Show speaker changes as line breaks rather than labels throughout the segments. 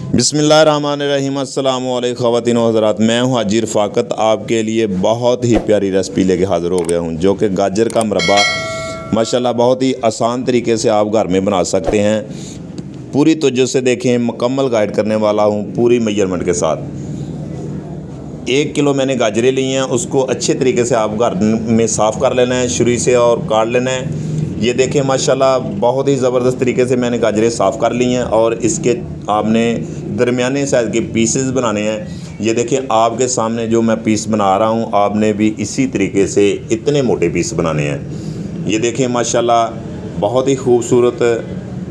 बिस्मिल्लाहिर्रहमानिर्रहीम। अस्सलामु अलैकुम ख़वातीन व हज़रात, मैं हूँ हाजी रफ़ाकत। आपके लिए बहुत ही प्यारी रेसिपी लेके हाज़िर हो गया हूँ, जो कि गाजर का मुरब्बा माशाल्लाह बहुत ही आसान तरीके से आप घर में बना सकते हैं। पूरी तवज्जो से देखें, मुकम्मल गाइड करने वाला हूँ पूरी मेजरमेंट के साथ। 1 किलो मैंने गाजरें ली हैं, उसको अच्छे तरीके से आप घर में साफ़ कर लेना है छुरी से और काट लेना है। ये देखें माशाल्लाह बहुत ही ज़बरदस्त तरीके से मैंने गाजरें साफ़ कर ली हैं और इसके आपने दरमियाने साइज़ के पीसेस बनाने हैं। ये देखें आपके सामने जो मैं पीस बना रहा हूँ, आपने भी इसी तरीके से इतने मोटे पीस बनाने हैं। ये देखें माशाल्लाह बहुत ही खूबसूरत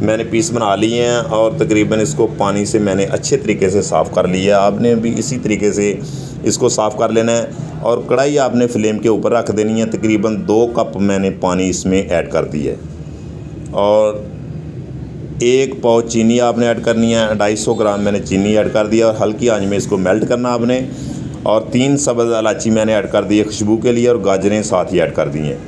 मैंने पीस बना लिए हैं और तकरीबन इसको पानी से मैंने अच्छे तरीके से साफ़ कर लिया है। आपने भी इसी तरीके से इसको साफ़ कर लेना है और कढ़ाई आपने फ्लेम के ऊपर रख देनी है। तकरीबन 2 कप मैंने पानी इसमें ऐड कर दी है और 1 पाव चीनी आपने ऐड करनी है। 250 ग्राम मैंने चीनी ऐड कर दिया और हल्की आंच में इसको मेल्ट करना आपने। और 3 सब्ज़ इलायची मैंने ऐड कर दी है खुशबू के लिए और गाजरें साथ ही ऐड कर दी हैं।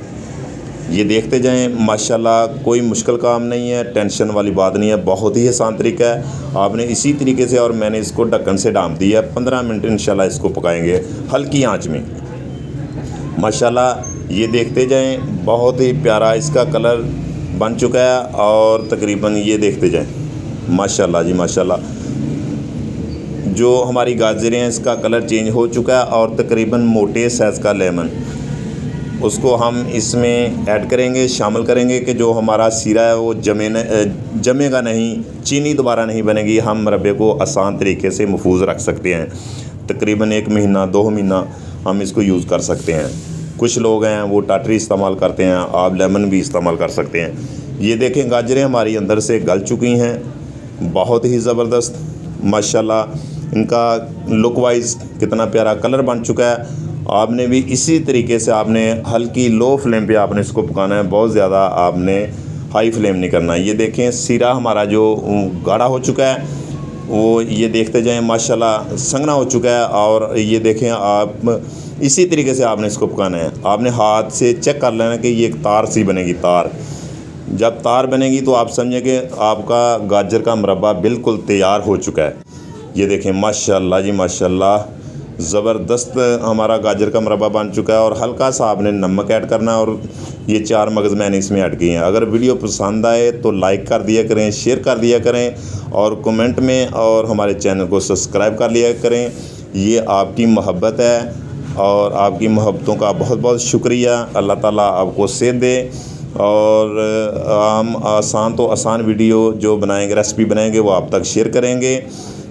ये देखते जाएं माशाल्लाह, कोई मुश्किल काम नहीं है, टेंशन वाली बात नहीं है, बहुत ही आसान तरीका है। आपने इसी तरीके से और मैंने इसको ढक्कन से ढाँप दिया। 15 मिनट इंशाल्लाह इसको पकाएंगे हल्की आंच में। माशाल्लाह ये देखते जाएं, बहुत ही प्यारा इसका कलर बन चुका है और तकरीबन ये देखते जाएं माशाल्लाह जी माशाल्लाह, जो हमारी गाजरें हैं इसका कलर चेंज हो चुका है और तकरीबन मोटे साइज़ का लेमन उसको हम इसमें ऐड करेंगे, शामिल करेंगे कि जो हमारा सीरा है वो जमेगा नहीं, चीनी दोबारा नहीं बनेगी। हम मुरब्बे को आसान तरीके से महफूज रख सकते हैं। तकरीबन 1 महीना 2 महीना हम इसको यूज़ कर सकते हैं। कुछ लोग हैं वो टाटरी इस्तेमाल करते हैं, आप लेमन भी इस्तेमाल कर सकते हैं। ये देखें गाजरें हमारी अंदर से गल चुकी हैं, बहुत ही ज़बरदस्त माशाल्लाह। इनका लुक वाइज कितना प्यारा कलर बन चुका है। आपने भी इसी तरीके से आपने हल्की लो फ्लेम पे आपने इसको पकाना है, बहुत ज़्यादा आपने हाई फ्लेम नहीं करना है। ये देखें सीरा हमारा जो गाढ़ा हो चुका है वो ये देखते जाएं माशाल्लाह संघना हो चुका है। और ये देखें आप इसी तरीके से आपने इसको पकाना है। आपने हाथ से चेक कर लेना कि ये एक तार सी बनेगी। तार जब तार बनेगी तो आप समझें कि आपका गाजर का मुरब्बा बिल्कुल तैयार हो चुका है। ये देखें माशाल्लाह जी माशाल्लाह, ज़बरदस्त हमारा गाजर का मुरब्बा बन चुका है। और हल्का सा आपने नमक ऐड करना है और ये 4 मगज़ मैंने इसमें ऐड किए हैं। अगर वीडियो पसंद आए तो लाइक कर दिया करें, शेयर कर दिया करें और कमेंट में और हमारे चैनल को सब्सक्राइब कर लिया करें। ये आपकी मोहब्बत है और आपकी मोहब्बतों का बहुत बहुत शुक्रिया। अल्लाह ताला आपको सेहत दे। और हम आसान तो आसान वीडियो जो बनाएंगे, रेसिपी बनाएंगे, वो आप तक शेयर करेंगे।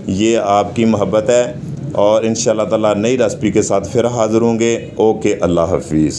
ये आपकी मोहब्बत है और इंशाअल्लाह ताला नई रेसिपी के साथ फिर हाज़िर होंगे। ओके, अल्लाह हाफिज़।